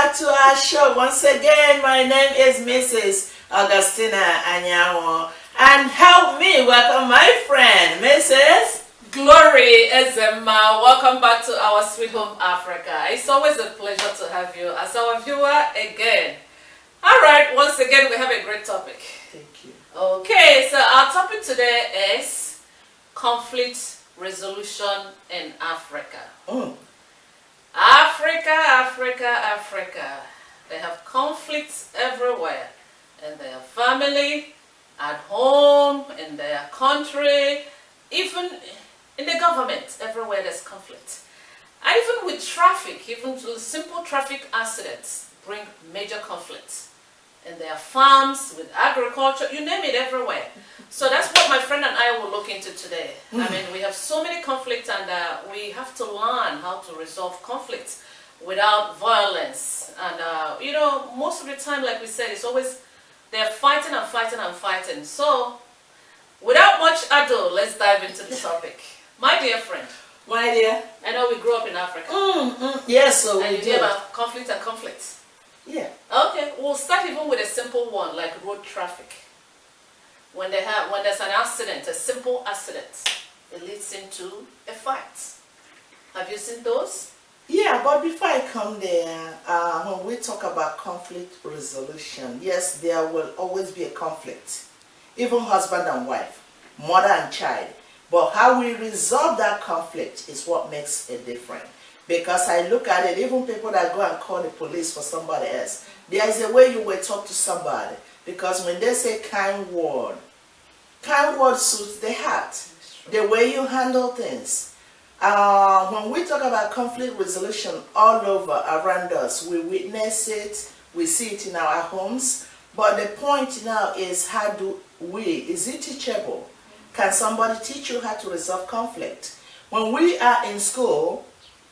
back to our show. Once again, my name is Mrs. Augustina and help me welcome my friend, Mrs. Glory Ezema. Welcome back to our sweet home Africa. It's always a pleasure to have you as our viewer again. Alright, once again we have a great topic. Thank you. Okay, so our topic today is conflict resolution in Africa. Africa. They have conflicts everywhere. In their family, at home, in their country, even in the government, everywhere there's conflict. And even with traffic, even simple traffic accidents bring major conflicts. In their farms, with agriculture, you name it, everywhere. So that's what my friend and I will look into today. I mean, we have so many conflicts, and we have to learn how to resolve conflicts without violence. And, you know, most of the time, like we said, it's always they're fighting and fighting and fighting. So, without much ado, let's dive into the topic. My dear friend. My dear. I know we grew up in Africa. Yes, so and we you do. hear about conflict and conflicts. Yeah. Okay, we'll start even with a simple one, like road traffic. When there's an accident, a simple accident, it leads into a fight. Have you seen those? Yeah, but before I come there, when we talk about conflict resolution, yes, there will always be a conflict. Even husband and wife, mother and child. But how we resolve that conflict is what makes it different. Because I look at it, even people that go and call the police for somebody else, there is a way you will talk to somebody. Because when they say kind word suits the heart. The way you handle things. When we talk about conflict resolution all over around us, we witness it, we see it in our homes. But the point now is, is it teachable? Can somebody teach you how to resolve conflict? When we are in school,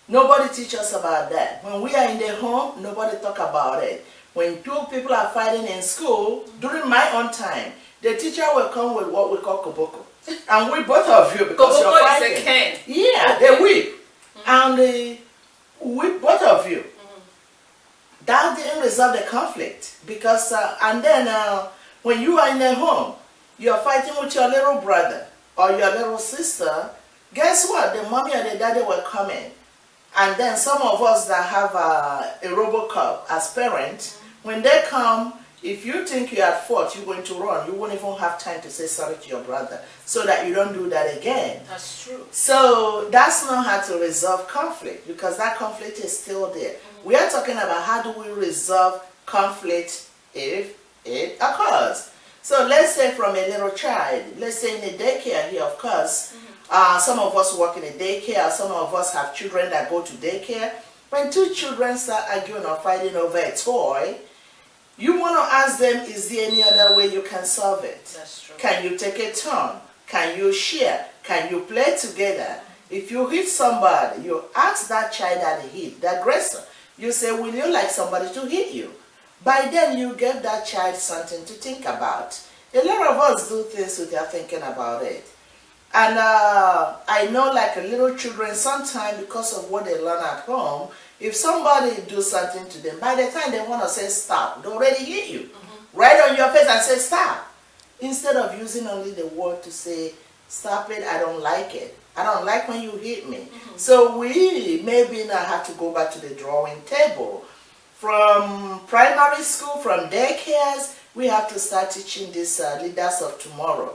nobody teaches us about that. When we are in the home, nobody talk about it. When two people are fighting in school, during my own time, the teacher will come with what we call koboko. And we both of you, because koboko you're fighting. Is a cane. Yeah, okay. They whip. And they whip both of you. That didn't resolve the conflict. Because, and then when you are in the home, you're fighting with your little brother or your little sister, guess what? The mommy and the daddy will come in. And then some of us that have a Robocop as parents, when they come, if you think you are at fault, you're going to run. You won't even have time to say sorry to your brother so that you don't do that again. That's true. So that's not how to resolve conflict, because that conflict is still there. We are talking about how do we resolve conflict if it occurs. So let's say from a little child, let's say in a daycare here, of course, some of us work in a daycare, some of us have children that go to daycare. When two children start arguing or fighting over a toy, you want to ask them, is there any other way you can solve it? That's true. Can you take a turn? Can you share? Can you play together? If you hit somebody, you ask that child that hit, the aggressor, you say, will you like somebody to hit you? By then, you give that child something to think about. A lot of us do things without thinking about it. And I know, like little children, sometimes because of what they learn at home, if somebody do something to them, by the time they want to say stop, they already hit you. Right on your face and say stop. Instead of using only the word to say, stop it, I don't like it. I don't like when you hit me. So we maybe now have to go back to the drawing table. From primary school, from daycares, we have to start teaching these leaders of tomorrow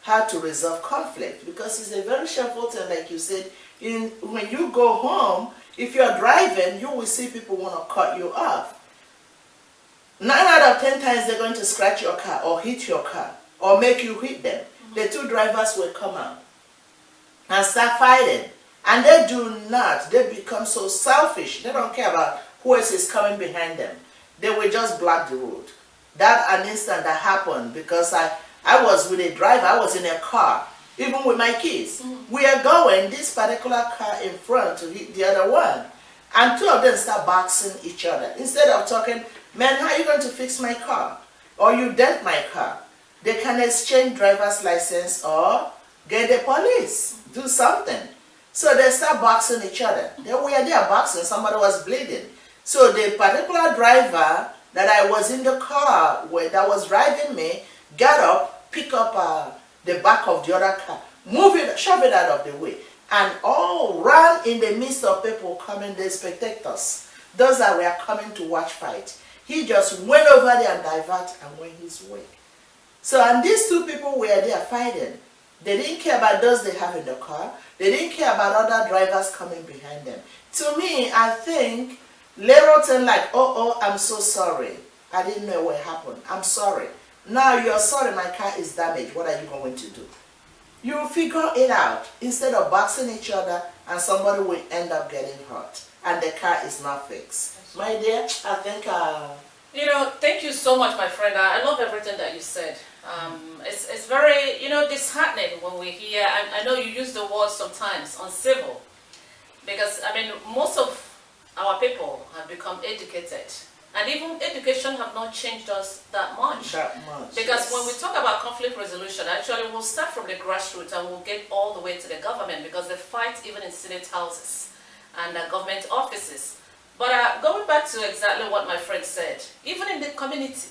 how to resolve conflict, because it's a very shameful thing, like you said. When you go home, if you're driving, you will see people want to cut you off. 9 out of 10 times they're going to scratch your car or hit your car or make you hit them. The two drivers will come out and start fighting. And they become so selfish. They don't care about who else is coming behind them. They will just block the road. That an instant that happened, because I was with a driver, I was in a car, even with my kids. We are going, this particular car in front to hit the other one. And two of them start boxing each other. Instead of talking, man, how are you going to fix my car? Or you dent my car. They can exchange driver's license or get the police, do something. So they start boxing each other. They were there boxing, somebody was bleeding. So the particular driver that I was in the car with, that was driving me, got up, pick up the back of the other car, move it, shove it out of the way, and all ran in the midst of people coming, the spectators, those that were coming to watch fight. He just went over there and diverted and went his way. So, and these two people were there fighting. They didn't care about those they have in the car. They didn't care about other drivers coming behind them. To me, I think little thing like, oh, I'm so sorry. I didn't know what happened. I'm sorry. Now you're sorry my car is damaged. What are you going to do? You figure it out instead of boxing each other and somebody will end up getting hurt and the car is not fixed. My dear, I think... You know, thank you so much, my friend. I love everything that you said. It's very, you know, disheartening when we hear, I know you use the word sometimes, uncivil, because, I mean, most of our people have become educated, and even education have not changed us that much. Because when we talk about conflict resolution, actually we'll start from the grassroots and we'll get all the way to the government, because they fight even in Senate houses and government offices. But going back to exactly what my friend said, even in the community,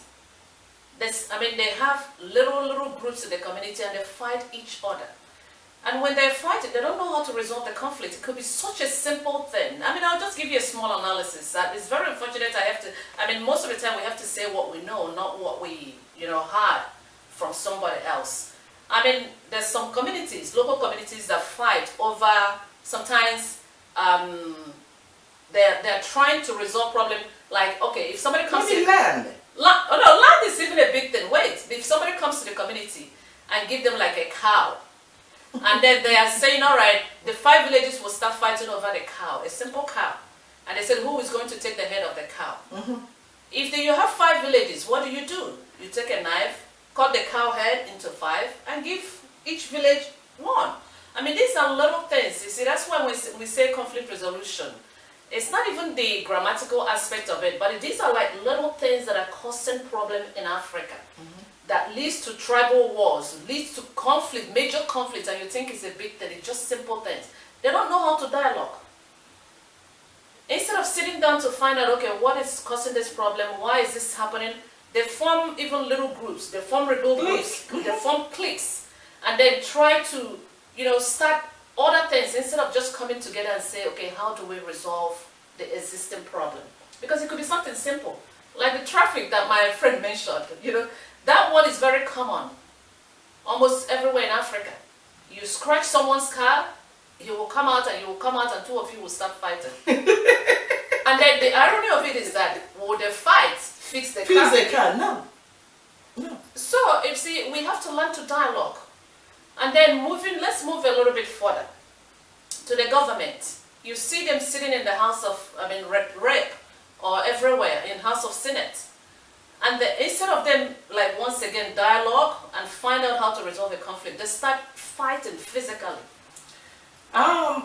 I mean, they have little groups in the community and they fight each other. And when they're fighting, they don't know how to resolve the conflict. It could be such a simple thing. I mean, I'll just give you a small analysis. That is very unfortunate. I mean, most of the time we have to say what we know, not what we, you know, heard from somebody else. I mean, there's some communities, local communities that fight over, sometimes, they're trying to resolve problem. Like, okay, if somebody comes in land. Oh no, land is even a big thing. Wait, if somebody comes to the community and give them like a cow, and then they are saying, all right, the 5 villages will start fighting over the cow, a simple cow, and they said, who is going to take the head of the cow? If you have 5 villages, what do? You take a knife, cut the cow head into 5, and give each village one. I mean, these are little things. You see, that's why we say conflict resolution. It's not even the grammatical aspect of it, but these are like little things that are causing problem in Africa. That leads to tribal wars, leads to conflict, major conflicts, and you think it's a big thing. It's just simple things. They don't know how to dialogue. Instead of sitting down to find out, okay, what is causing this problem? Why is this happening? They form even little groups. They form rebel groups. They form cliques. And then try to, you know, start other things instead of just coming together and say, okay, how do we resolve the existing problem? Because it could be something simple, like the traffic that my friend mentioned. You know, that one is very common, almost everywhere in Africa. You scratch someone's car, he will come out and you will come out and 2 of you will start fighting. And then the irony of it is that, will the fight fix the car? Fix the car, no. So, you see, we have to learn to dialogue. And then let's move a little bit further to the government. You see them sitting in the House of, Rep, or everywhere in House of Senate. And instead of them, like, once again, dialogue and find out how to resolve a conflict, they start fighting physically. I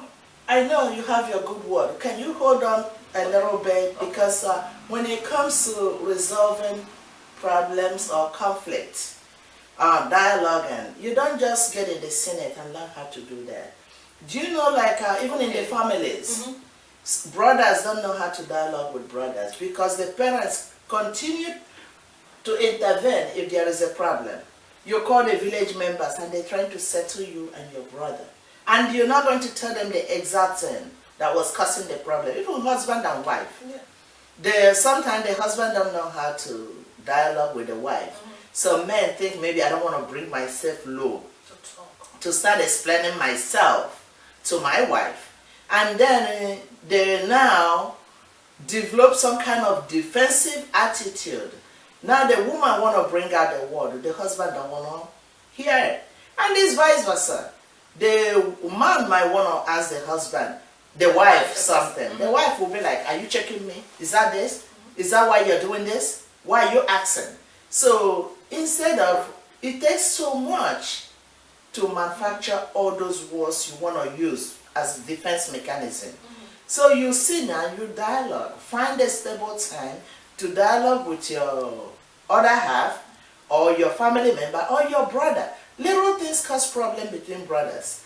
know you have your good word. Can you hold on a little bit? Because when it comes to resolving problems or conflicts, dialogue, and you don't just get in the Senate and learn how to do that. Do you know, like, even in the families, brothers don't know how to dialogue with brothers because the parents continue to intervene if there is a problem. You call the village members and they're trying to settle you and your brother. And you're not going to tell them the exact thing that was causing the problem. Even husband and wife. Sometimes the husband don't know how to dialogue with the wife. So men think maybe I don't want to bring myself low to start explaining myself to my wife. And then they now develop some kind of defensive attitude. Now the woman want to bring out the word, the husband don't want to hear it. And it's vice versa. The man might want to ask the husband, the wife, something. The wife will be like, are you checking me? Is that this? Is that why you're doing this? Why are you asking? So instead of, it takes so much to manufacture all those words you want to use as a defense mechanism. So you sit now, you dialogue. Find a stable time to dialogue with your other half or your family member or your brother. Little things cause problem between brothers.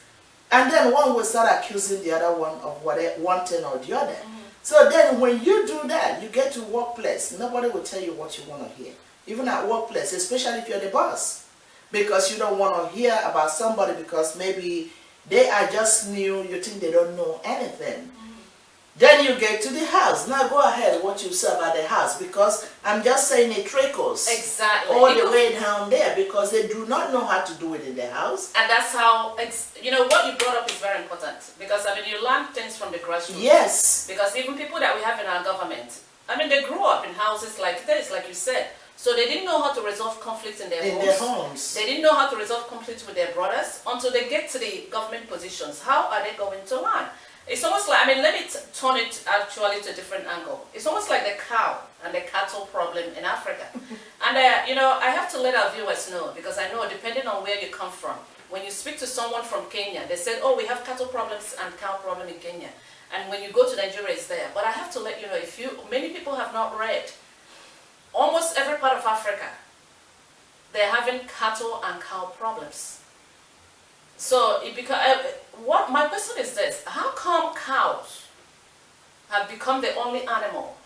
And then one will start accusing the other one of one thing or the other. So then when you do that, you get to workplace, nobody will tell you what you want to hear. Even at workplace, especially if you're the boss. Because you don't want to hear about somebody because maybe they are just new, you think they don't know anything. Then you get to the house. Now go ahead what you say about the house, because I'm just saying it trickles Exactly. all the way down there because they do not know how to do it in the house. And that's how, you know, what you brought up is very important, because I mean you learn things from the grassroots. Yes. Because even people that we have in our government, I mean they grew up in houses like this, like you said. So they didn't know how to resolve conflicts in their homes. They didn't know how to resolve conflicts with their brothers until they get to the government positions. How are they going to learn? It's almost like, I mean, let me turn it actually to a different angle. It's almost like the cow and the cattle problem in Africa. And, you know, I have to let our viewers know, because I know depending on where you come from, when you speak to someone from Kenya, they said, oh, we have cattle problems and cow problem in Kenya. And when you go to Nigeria, it's there. But I have to let you know, many people have not read, almost every part of Africa, they're having cattle and cow problems. So, my question is this: how come cows have become the only animal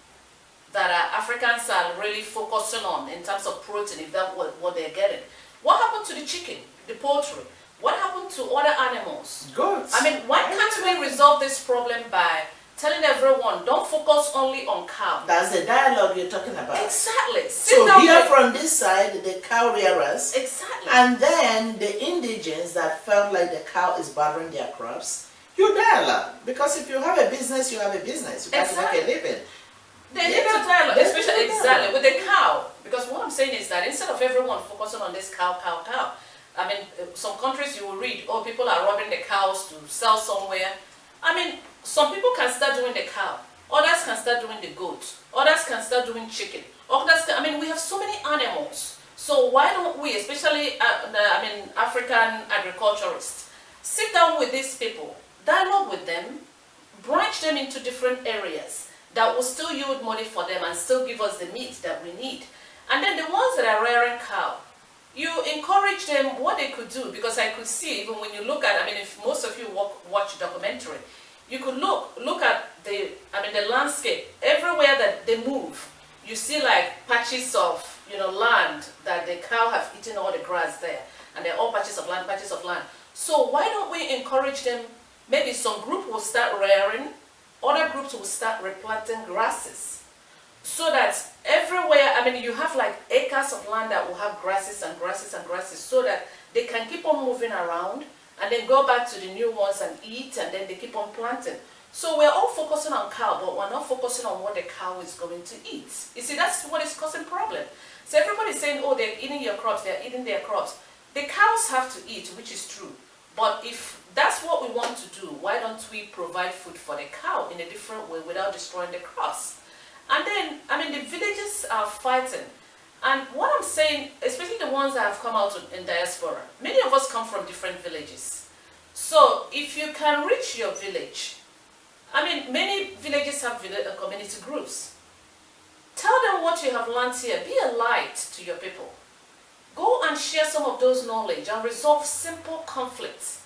that Africans are really focusing on in terms of protein, if that's what they're getting? What happened to the chicken, the poultry? What happened to other animals? Goats. I mean, why can't we resolve this problem by telling everyone, don't focus only on cow? That's the dialogue you're talking about. Exactly. So here from this side, the cow rearers. Exactly. And then the indigents that felt like the cow is bothering their crops, you dialogue. Because if you have a business, you have a business. You got to make a living. They need to dialogue, especially exactly with the cow. Because what I'm saying is that instead of everyone focusing on this cow, I mean, some countries you will read, oh, people are robbing the cows to sell somewhere. I mean, some people can start doing the cow, others can start doing the goat, others can start doing chicken, I mean, we have so many animals. So why don't we, especially, African agriculturists, sit down with these people, dialogue with them, branch them into different areas that will still yield money for them and still give us the meat that we need. And then the ones that are rearing cow, you encourage them what they could do, because I could see, even when you look at, I mean, if most of you watch documentary, you could look at the landscape. Everywhere that they move, you see like patches of, land that the cow have eaten all the grass there, and they're all patches of land. So why don't we encourage them? Maybe some group will start rearing, other groups will start replanting grasses, so that everywhere, I mean, you have like acres of land that will have grasses and grasses and grasses, so that they can keep on moving around and then go back to the new ones and eat, and then they keep on planting. So we're all focusing on cow, but we're not focusing on what the cow is going to eat. You see, that's what is causing problem. So everybody's saying, oh, they're eating your crops, they're eating their crops. The cows have to eat, which is true. But if that's what we want to do, why don't we provide food for the cow in a different way without destroying the crops? And then, I mean, the villages are fighting. And what I'm saying, especially the ones that have come out in diaspora, many of us come from different villages. So if you can reach your village, I mean, many villages have community groups. Tell them what you have learned here. Be a light to your people. Go and share some of those knowledge and resolve simple conflicts.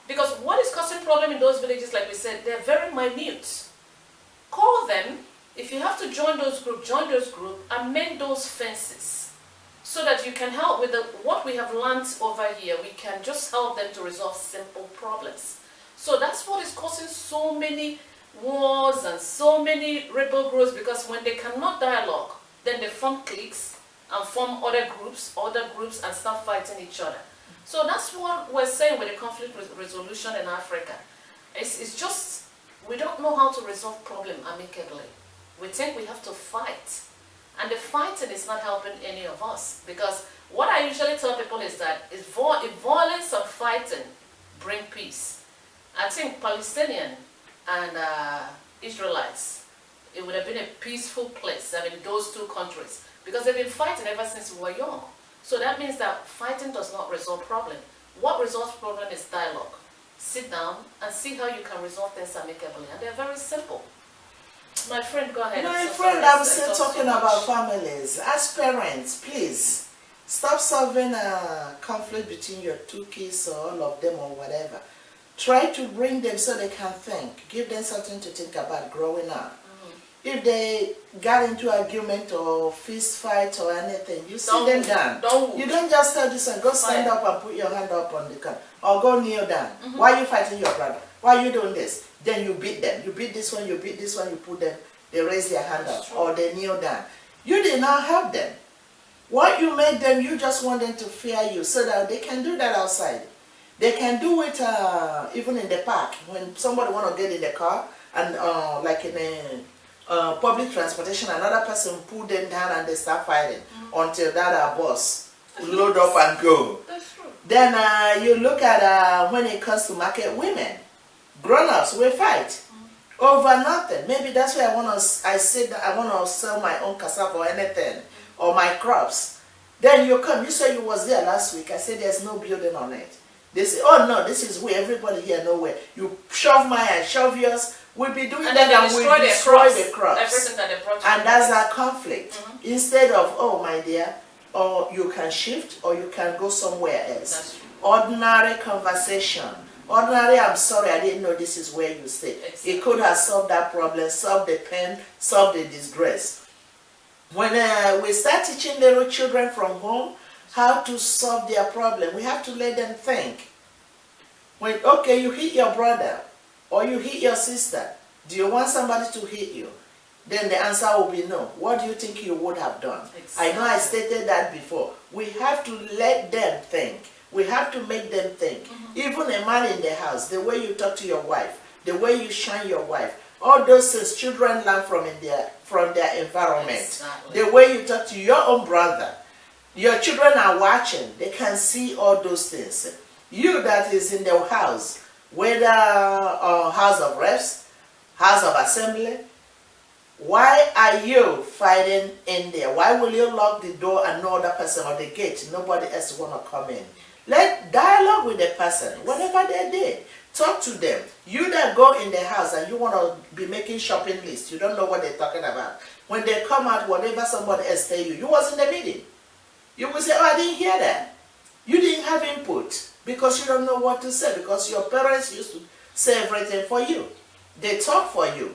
Because what is causing problem in those villages, like we said, they're very minute. Call them. If you have to join those groups, and mend those fences, so that you can help with what we have learned over here. We can just help them to resolve simple problems. So that's what is causing so many wars and so many rebel groups, because when they cannot dialogue, then they form cliques and form other groups and start fighting each other. So that's what we're saying with the conflict resolution in Africa. It's just, we don't know how to resolve problem amicably. We think we have to fight. And the fighting is not helping any of us. Because what I usually tell people is that if violence and fighting bring peace, I think Palestinian and Israelites, it would have been a peaceful place, I mean, those two countries. Because they've been fighting ever since we were young. So that means that fighting does not resolve problem. What resolves problem is dialogue. Sit down and see how you can resolve things amicably. And they're very simple. My friend, go ahead. My friend, I'm still talking about families. As parents, please, stop solving a conflict between your two kids or all of them or whatever. Try to bring them so they can think. Give them something to think about growing up. If they got into argument or fist fight or anything, you sit them down. You don't just tell this one, go stand up and put your hand up on the car. Or go kneel down. Why are you fighting your brother? Why are you doing this? Then you beat them. You beat this one, you beat this one, you put them, they raise their hand up. Or they kneel down. You did not help them. What you made them, you just want them to fear you so that they can do that outside. They can do it even in the park. When somebody want to get in the car and like in a public transportation, another person pull them down and they start fighting until that boss load up and go. That's true. Then you look at when it comes to market women, grown-ups will fight over nothing. Maybe that's why I said that I want to sell my own cassava or anything or my crops. Then you come, you say you was there last week. I said there's no building on it. They say, oh no, this is where everybody here nowhere. You shove mine, I shove yours. We'll be doing that and we'll destroy the crops. Everything that they brought. And that's our conflict. Instead of, oh my dear, or you can shift or you can go somewhere else. Ordinary conversation. Ordinary, I'm sorry, I didn't know this is where you stay. Exactly. It could have solved that problem, solved the pain, solved the disgrace. When we start teaching little children from home how to solve their problem, we have to let them think. When, okay, you hit your brother or you hit your sister, do you want somebody to hit you? Then the answer will be no. What do you think you would have done? Exactly. I know I stated that before. We have to let them think. We have to make them think. Even a man in the house, the way you talk to your wife, the way you shine your wife, all those things children learn from their environment. Exactly. The way you talk to your own brother. Your children are watching. They can see all those things. You that is in the house, whether House of Reps, House of Assembly, why are you fighting in there? Why will you lock the door and no other person or the gate? Nobody else want to come in. Let dialogue with the person, whatever they did. Talk to them. You that go in the house and you want to be making shopping lists, you don't know what they're talking about. When they come out, whatever somebody else tell you, you was in the meeting. You will say, oh, I didn't hear that. You didn't have input because you don't know what to say, because your parents used to say everything for you. They talk for you.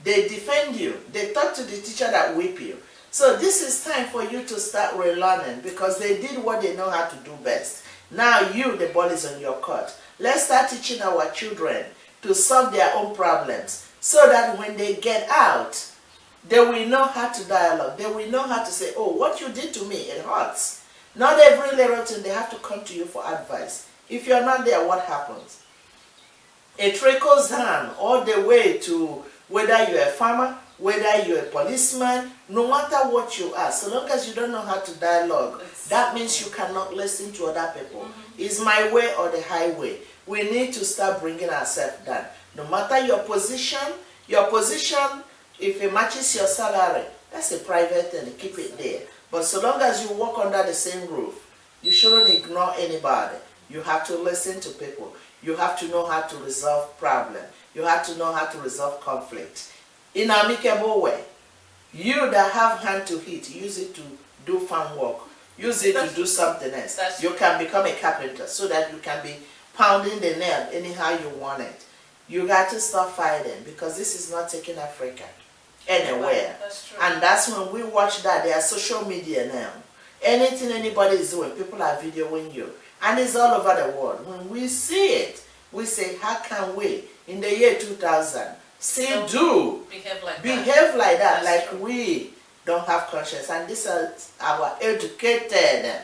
They defend you. They talk to the teacher that whip you. So this is time for you to start relearning because they did what they know how to do best. Now you, the ball is on your court. Let's start teaching our children to solve their own problems so that when they get out, they will know how to dialogue. They will know how to say, oh, what you did to me, it hurts. Not every little thing, they have to come to you for advice. If you're not there, what happens? It trickles down all the way to whether you're a farmer, whether you're a policeman, no matter what you are, so long as you don't know how to dialogue, that means you cannot listen to other people. It's my way or the highway. We need to start bringing ourselves down. No matter your position, if it matches your salary, that's a private thing, keep it there. But so long as you work under the same roof, you shouldn't ignore anybody. You have to listen to people. You have to know how to resolve problems. You have to know how to resolve conflict in an amicable way. You that have hand to hit, use it to do farm work. Use it to do something else. You can become a carpenter so that you can be pounding the nail anyhow you want it. You got to stop fighting because this is not taking Africa anywhere. And that's when we watch that. There are social media now. Anything anybody is doing, people are videoing you. And it's all over the world. When we see it, we say, how can we, in the year 2000, still behave like that, like we don't have conscience. And these are our educated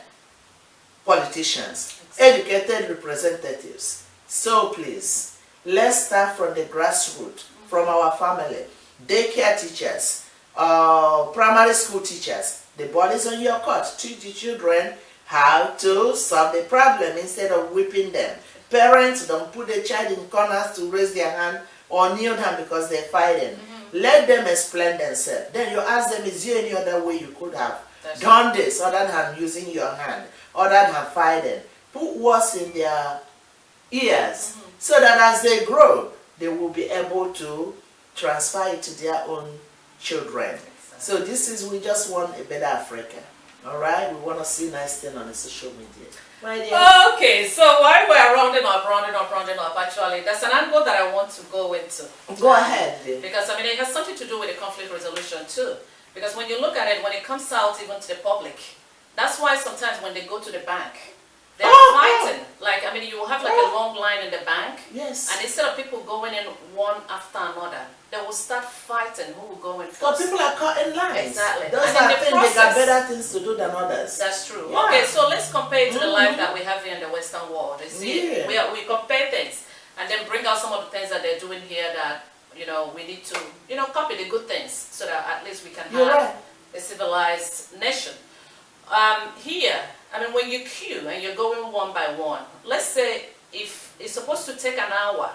politicians, educated representatives. So please, let's start from the grassroots, from our family, daycare teachers, primary school teachers. The ball is on your court. Teach the children how to solve the problem instead of whipping them. Parents, don't put the child in corners to raise their hand or kneel down because they're fighting. Let them explain themselves. Then you ask them, is there any other way you could have done this other than using your hand, other than fighting? Put words in their ears so that as they grow, they will be able to transfer it to their own children. So this is, we just want a better Africa. All right, we want to see nice thing on the social media. My dear. Okay, so while we're rounding up, actually, there's an angle that I want to go into. Go ahead, then. Because, I mean, it has something to do with the conflict resolution, too. Because when you look at it, when it comes out even to the public, that's why sometimes when they go to the bank, they're fighting. Like, I mean, you have like a long line in the bank. Yes. And instead of people going in one after another, they will start fighting who will go in first. But people are caught in lines. Exactly. Those and are in the things process, they got better things to do than others. That's true. Yeah. Okay, so let's compare it to the life that we have here in the Western world. You see, we compare things and then bring out some of the things that they're doing here that, you know, we need to, you know, copy the good things so that at least we can have a civilized nation. Here, I mean, when you queue and you're going one by one, let's say if it's supposed to take an hour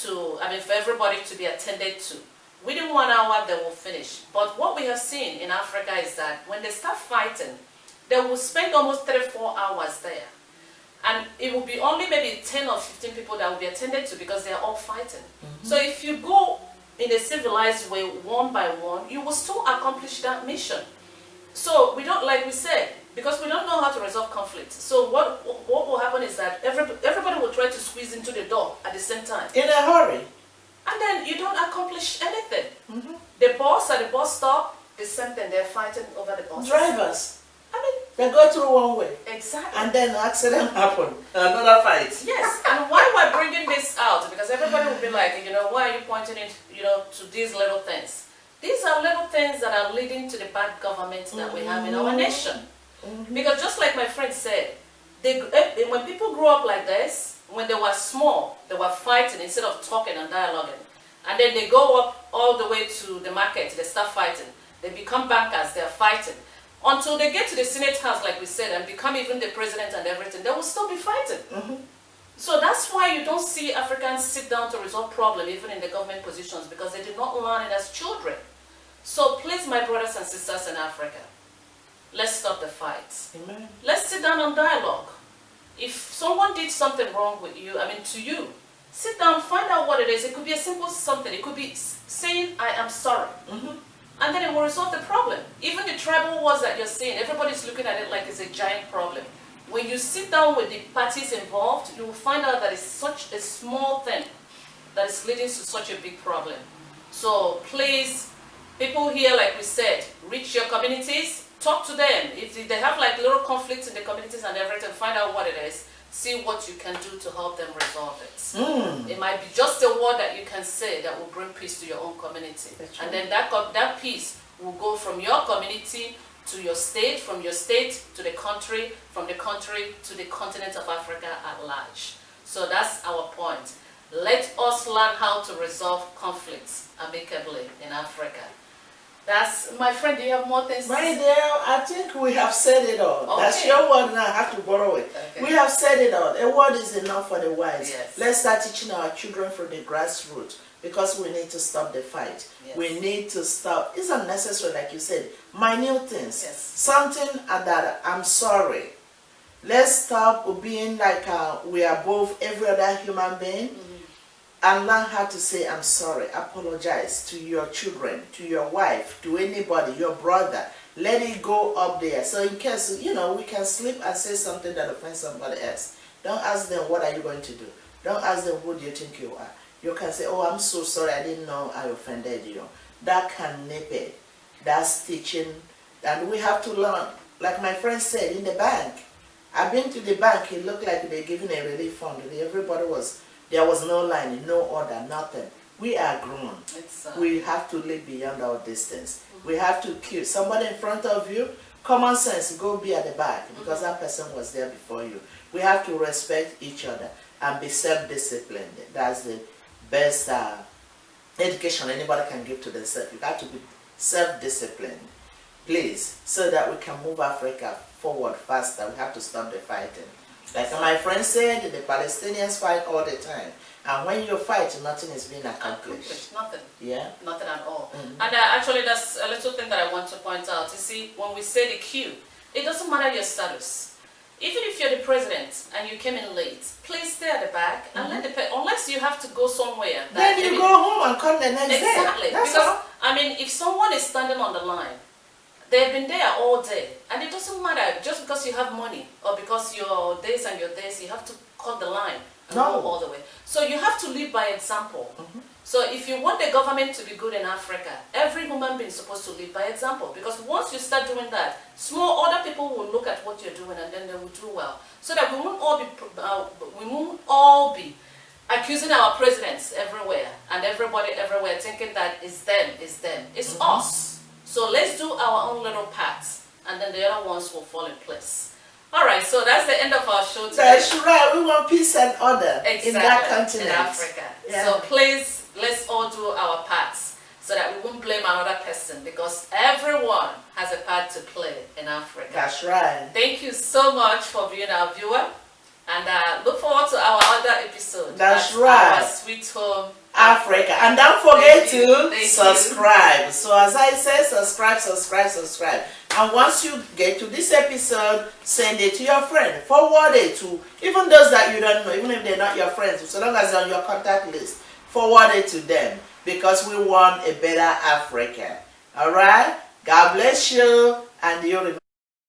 to, I mean, for everybody to be attended to, within 1 hour they will finish. But what we have seen in Africa is that when they start fighting, they will spend almost 3-4 hours there. And it will be only maybe 10 or 15 people that will be attended to because they are all fighting. So if you go in a civilized way, one by one, you will still accomplish that mission. So we don't, like we said, because we don't know how to resolve conflict. So what will happen is that everybody will try to squeeze into the door at the same time. In a hurry. And then you don't accomplish anything. The boss at the bus stop, the same thing, they're fighting over the bus. Drivers. I mean, they go through one way. Exactly. And then an accident happen. Another fight. Yes. And why we're bringing this out? Because everybody will be like, you know, why are you pointing it, you know, to these little things? These are little things that are leading to the bad government that we have in our nation. Because just like my friend said, when people grew up like this, when they were small, they were fighting instead of talking and dialoguing. And then they go up all the way to the market, they start fighting. They become bankers, they're fighting. Until they get to the Senate House, like we said, and become even the president and everything, they will still be fighting. So that's why you don't see Africans sit down to resolve problems, even in the government positions, because they did not learn it as children. So please, my brothers and sisters in Africa, let's stop the fights. Amen. Let's sit down and dialogue. If someone did something wrong with you, I mean to you, sit down, find out what it is. It could be a simple something. It could be saying, I am sorry. And then it will resolve the problem. Even the tribal wars that you're seeing, everybody's looking at it like it's a giant problem. When you sit down with the parties involved, you will find out that it's such a small thing that is leading to such a big problem. So please, people here, like we said, reach your communities, talk to them. If they have like little conflicts in the communities and everything, find out what it is. See what you can do to help them resolve it. It might be just a word that you can say that will bring peace to your own community. And then that peace will go from your community to your state, from your state to the country, from the country to the continent of Africa at large. So that's our point. Let us learn how to resolve conflicts amicably in Africa. That's, my friend, do you have more things? My dear, I think we have said it all. Okay. That's your word and I have to borrow it. Okay. We have said it all. A word is enough for the wise. Yes. Let's start teaching our children from the grassroots because we need to stop the fight. Yes. We need to stop. It's unnecessary, like you said. Minute things. Yes. Something that I'm sorry. Let's stop being like we are both every other human being. And learn how to say, I'm sorry, apologize to your children, to your wife, to anybody, your brother. Let it go up there. So in case, you know, we can slip and say something that offends somebody else. Don't ask them, what are you going to do? Don't ask them, who do you think you are? You can say, oh, I'm so sorry, I didn't know I offended you. That can nip it. That's teaching. And we have to learn. Like my friend said, in the bank. I've been to the bank, it looked like they're giving a relief fund. Everybody was... There was no line, no order, nothing. We are grown. We have to live beyond our distance. We have to kill somebody in front of you. Common sense, go be at the back because that person was there before you. We have to respect each other and be self-disciplined. That's the best education anybody can give to themselves. You have to be self-disciplined, please, so that we can move Africa forward faster. We have to stop the fighting. Like my friend said, the Palestinians fight all the time. And when you fight, nothing is being accomplished. Nothing. Yeah? Nothing at all. And actually, that's a little thing that I want to point out. You see, when we say the queue, it doesn't matter your status. Even if you're the president and you came in late, please stay at the back and let the unless you have to go somewhere. Then you go home and come the next day. Exactly. Because, I mean, if someone is standing on the line, they've been there all day. And it doesn't matter just because you have money or because your days and your days, you have to cut the line and go all the way. So you have to live by example. So if you want the government to be good in Africa, every human being is supposed to live by example. Because once you start doing that, small other people will look at what you're doing and then they will do well. So that we won't all be accusing our presidents everywhere and everybody everywhere thinking that it's them, it's them. It's us. So let's do our own little parts and then the other ones will fall in place. Alright, so that's the end of our show today. That's right. We want peace and order in that continent. In Africa. Yeah. So please, let's all do our parts so that we won't blame another person because everyone has a part to play in Africa. That's right. Thank you so much for being our viewer and look forward to our other episode. That's right. Our Sweet Home Africa. And don't forget to subscribe. So as I say, subscribe, subscribe, subscribe. And once you get to this episode, send it to your friend. Forward it to even those that you don't know, even if they're not your friends, so long as they're on your contact list, forward it to them because we want a better Africa. Alright? God bless you and you remember.